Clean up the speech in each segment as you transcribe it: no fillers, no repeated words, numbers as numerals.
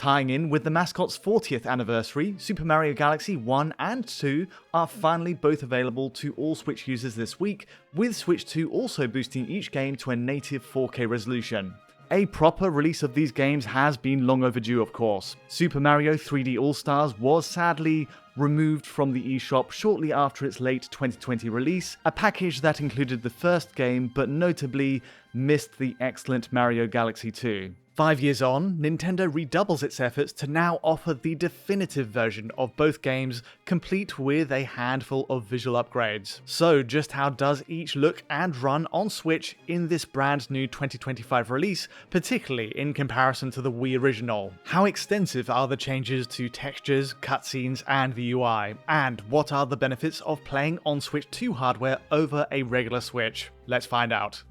Tying in with the mascot's 40th anniversary, Super Mario Galaxy 1 and 2 are finally both available to all Switch users this week, with Switch 2 also boosting each game to a native 4K resolution. A proper release of these games has been long overdue, of course. Super Mario 3D All-Stars was sadly removed from the eShop shortly after its late 2020 release, a package that included the first game but notably missed the excellent Mario Galaxy 2. 5 years on, Nintendo redoubles its efforts to now offer the definitive version of both games, complete with a handful of visual upgrades. So just how does each look and run on Switch in this brand new 2025 release, particularly in comparison to the Wii original? How extensive are the changes to textures, cutscenes, and the UI? And what are the benefits of playing on Switch 2 hardware over a regular Switch? Let's find out.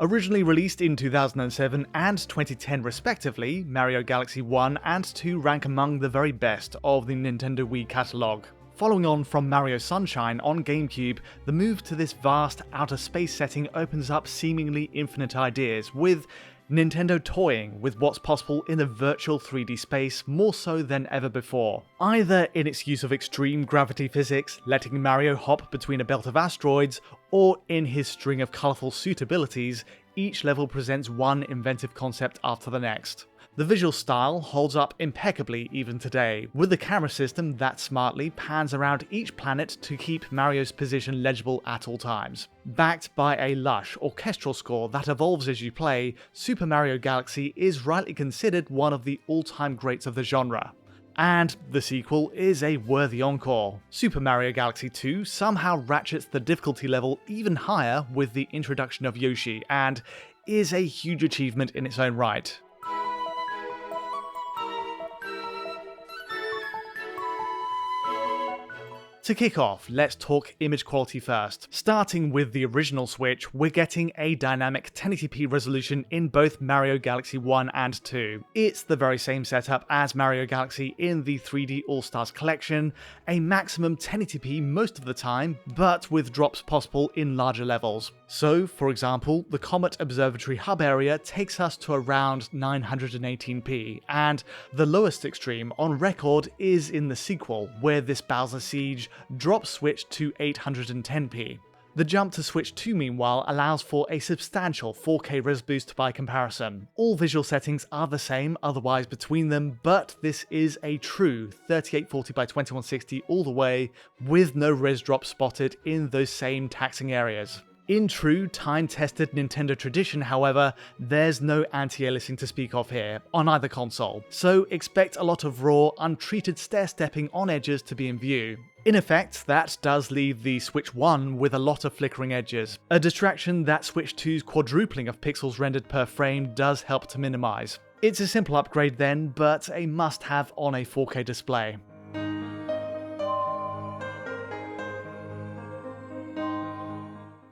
Originally released in 2007 and 2010 respectively, Mario Galaxy 1 and 2 rank among the very best of the Nintendo Wii catalogue. Following on from Mario Sunshine on GameCube, the move to this vast outer space setting opens up seemingly infinite ideas, with Nintendo toying with what's possible in a virtual 3D space more so than ever before. Either in its use of extreme gravity physics, letting Mario hop between a belt of asteroids, or in his string of colourful suit abilities, each level presents one inventive concept after the next. The visual style holds up impeccably even today, with a camera system that smartly pans around each planet to keep Mario's position legible at all times. Backed by a lush orchestral score that evolves as you play, Super Mario Galaxy is rightly considered one of the all-time greats of the genre. And the sequel is a worthy encore. Super Mario Galaxy 2 somehow ratchets the difficulty level even higher with the introduction of Yoshi, and is a huge achievement in its own right. To kick off, let's talk image quality first. Starting with the original Switch, we're getting a dynamic 1080p resolution in both Mario Galaxy 1 and 2. It's the very same setup as Mario Galaxy in the 3D All-Stars collection, a maximum 1080p most of the time, but with drops possible in larger levels. So, for example, the Comet Observatory hub area takes us to around 918p, and the lowest extreme on record is in the sequel, where this Bowser Siege drops Switch to 810p. The jump to Switch 2 meanwhile allows for a substantial 4K res boost by comparison. All visual settings are the same otherwise between them, but this is a true 3840x2160 all the way, with no res drop spotted in those same taxing areas. In true time-tested Nintendo tradition, however, there's no anti-aliasing to speak of here, on either console, so expect a lot of raw, untreated stair-stepping on edges to be in view. In effect, that does leave the Switch 1 with a lot of flickering edges, a distraction that Switch 2's quadrupling of pixels rendered per frame does help to minimise. It's a simple upgrade then, but a must-have on a 4K display.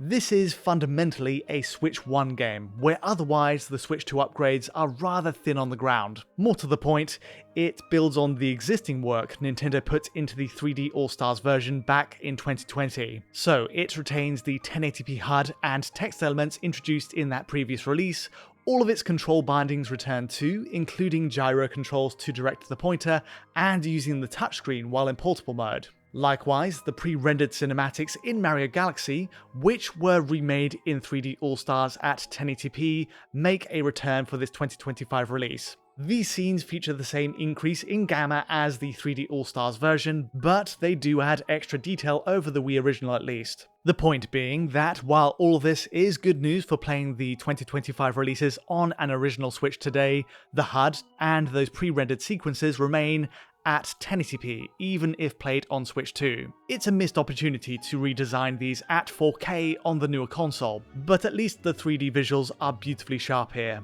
This is fundamentally a Switch 1 game, where otherwise the Switch 2 upgrades are rather thin on the ground. More to the point, it builds on the existing work Nintendo put into the 3D All-Stars version back in 2020. So it retains the 1080p HUD and text elements introduced in that previous release. All of its control bindings return too, including gyro controls to direct the pointer, and using the touchscreen while in portable mode. Likewise, the pre-rendered cinematics in Mario Galaxy, which were remade in 3D All-Stars at 1080p, make a return for this 2025 release. These scenes feature the same increase in gamma as the 3D All-Stars version, but they do add extra detail over the Wii original at least. The point being that while all of this is good news for playing the 2025 releases on an original Switch today, the HUD and those pre-rendered sequences remain at 1080p, even if played on Switch 2. It's a missed opportunity to redesign these at 4K on the newer console, but at least the 3D visuals are beautifully sharp here.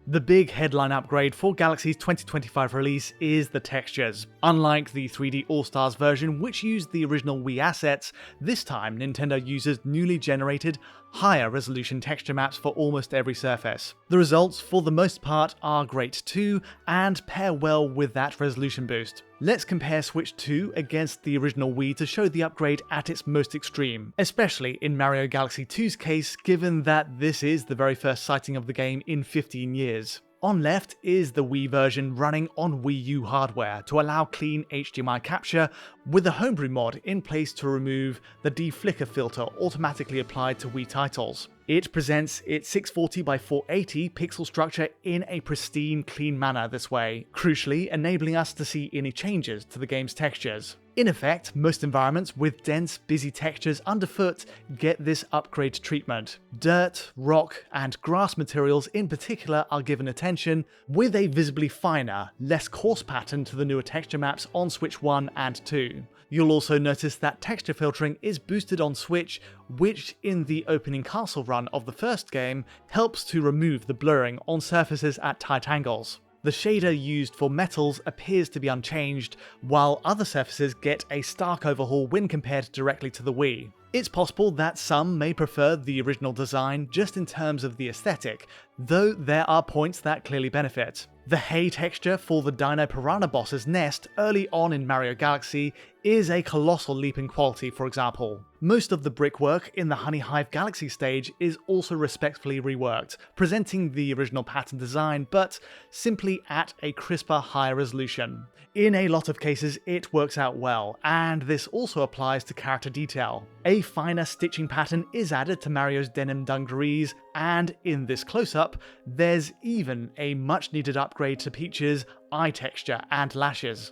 The big headline upgrade for Galaxy's 2025 release is the textures. Unlike the 3D All-Stars version, which used the original Wii assets, this time Nintendo uses newly generated, higher resolution texture maps for almost every surface. The results, for the most part, are great too, and pair well with that resolution boost. Let's compare Switch 2 against the original Wii to show the upgrade at its most extreme, especially in Mario Galaxy 2's case, given that this is the very first sighting of the game in 15 years. On left is the Wii version running on Wii U hardware to allow clean HDMI capture, with a homebrew mod in place to remove the deflicker filter automatically applied to Wii titles. It presents its 640 by 480 pixel structure in a pristine, clean manner this way, crucially enabling us to see any changes to the game's textures. In effect, most environments with dense, busy textures underfoot get this upgrade treatment. Dirt, rock, and grass materials in particular are given attention, with a visibly finer, less coarse pattern to the newer texture maps on Switch 1 and 2. You'll also notice that texture filtering is boosted on Switch, which in the opening castle run of the first game helps to remove the blurring on surfaces at tight angles. The shader used for metals appears to be unchanged, while other surfaces get a stark overhaul when compared directly to the Wii. It's possible that some may prefer the original design just in terms of the aesthetic, though there are points that clearly benefit. The hay texture for the Dino Piranha boss's nest early on in Mario Galaxy is a colossal leap in quality, for example. Most of the brickwork in the Honey Hive Galaxy stage is also respectfully reworked, presenting the original pattern design, but simply at a crisper, higher resolution. In a lot of cases, it works out well, and this also applies to character detail. A finer stitching pattern is added to Mario's denim dungarees, and in this close-up, there's even a much-needed upgrade to Peach's eye texture and lashes.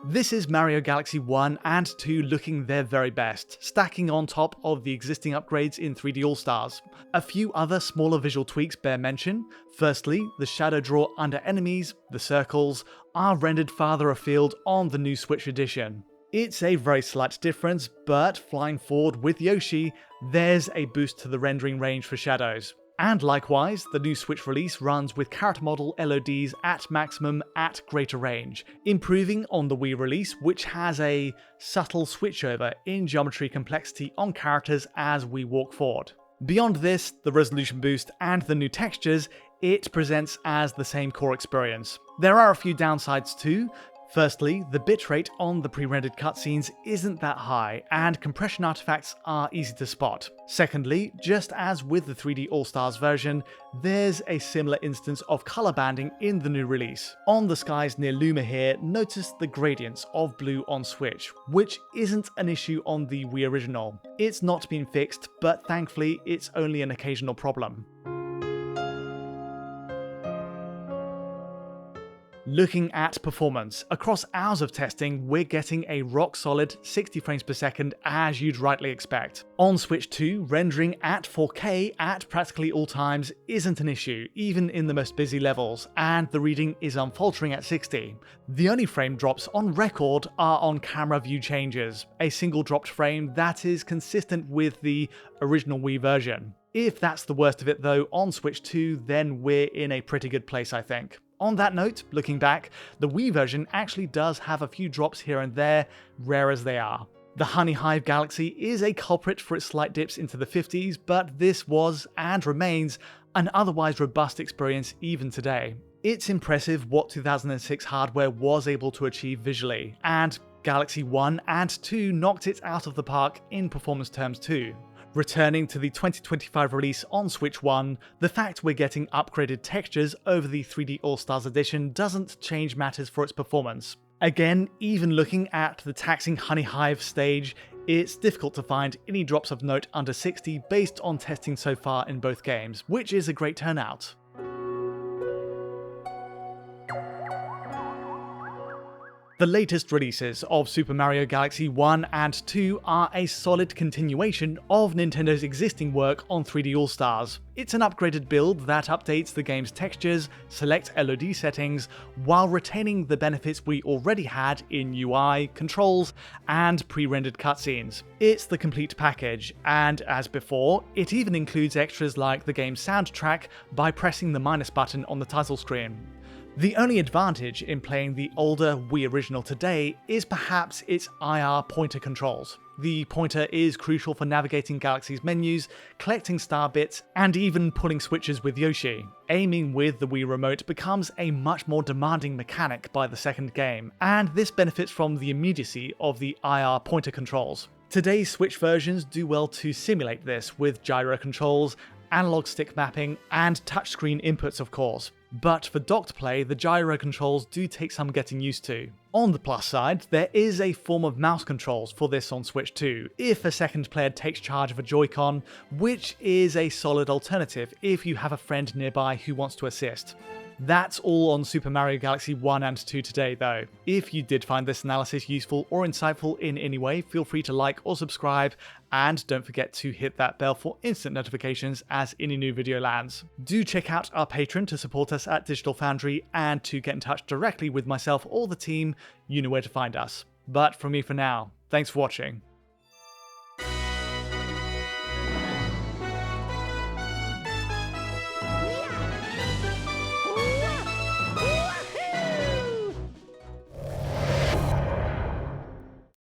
This is Mario Galaxy 1 and 2 looking their very best, stacking on top of the existing upgrades in 3D All-Stars. A few other smaller visual tweaks bear mention. Firstly, the shadow draw under enemies, the circles, are rendered farther afield on the new Switch edition. It's a very slight difference, but flying forward with Yoshi, there's a boost to the rendering range for shadows. And likewise, the new Switch release runs with character model LODs at maximum at greater range, improving on the Wii release, which has a subtle switchover in geometry complexity on characters as we walk forward. Beyond this, the resolution boost and the new textures, it presents as the same core experience. There are a few downsides too. Firstly, the bitrate on the pre-rendered cutscenes isn't that high, and compression artifacts are easy to spot. Secondly, just as with the 3D All-Stars version, there's a similar instance of color banding in the new release. On the skies near Luma here, notice the gradients of blue on Switch, which isn't an issue on the Wii original. It's not been fixed, but thankfully it's only an occasional problem. Looking at performance, across hours of testing, we're getting a rock-solid 60 frames per second as you'd rightly expect. On Switch 2, rendering at 4K at practically all times isn't an issue, even in the most busy levels, and the reading is unfaltering at 60. The only frame drops on record are on camera view changes, a single dropped frame that is consistent with the original Wii version. If that's the worst of it though on Switch 2, then we're in a pretty good place, I think. On that note, looking back, the Wii version actually does have a few drops here and there, rare as they are. The Honey Hive Galaxy is a culprit for its slight dips into the 50s, but this was, and remains, an otherwise robust experience even today. It's impressive what 2006 hardware was able to achieve visually, and Galaxy 1 and 2 knocked it out of the park in performance terms too. Returning to the 2025 release on Switch 1, the fact we're getting upgraded textures over the 3D All-Stars edition doesn't change matters for its performance. Again, even looking at the taxing Honey Hive stage, it's difficult to find any drops of note under 60 based on testing so far in both games, which is a great turnout. The latest releases of Super Mario Galaxy 1 and 2 are a solid continuation of Nintendo's existing work on 3D All-Stars. It's an upgraded build that updates the game's textures, select LOD settings, while retaining the benefits we already had in UI, controls, and pre-rendered cutscenes. It's the complete package, and as before, it even includes extras like the game's soundtrack by pressing the minus button on the title screen. The only advantage in playing the older Wii original today is perhaps its IR pointer controls. The pointer is crucial for navigating Galaxy's menus, collecting star bits, and even pulling switches with Yoshi. Aiming with the Wii Remote becomes a much more demanding mechanic by the second game, and this benefits from the immediacy of the IR pointer controls. Today's Switch versions do well to simulate this with gyro controls, analog stick mapping, and touchscreen inputs of course. But for docked play, the gyro controls do take some getting used to. On the plus side, there is a form of mouse controls for this on Switch 2, if a second player takes charge of a Joy-Con, which is a solid alternative if you have a friend nearby who wants to assist. That's all on Super Mario Galaxy 1 and 2 today though. If you did find this analysis useful or insightful in any way, feel free to like or subscribe, and don't forget to hit that bell for instant notifications as any new video lands. Do check out our Patreon to support us at Digital Foundry, and to get in touch directly with myself or the team, you know where to find us. But from me for now, thanks for watching.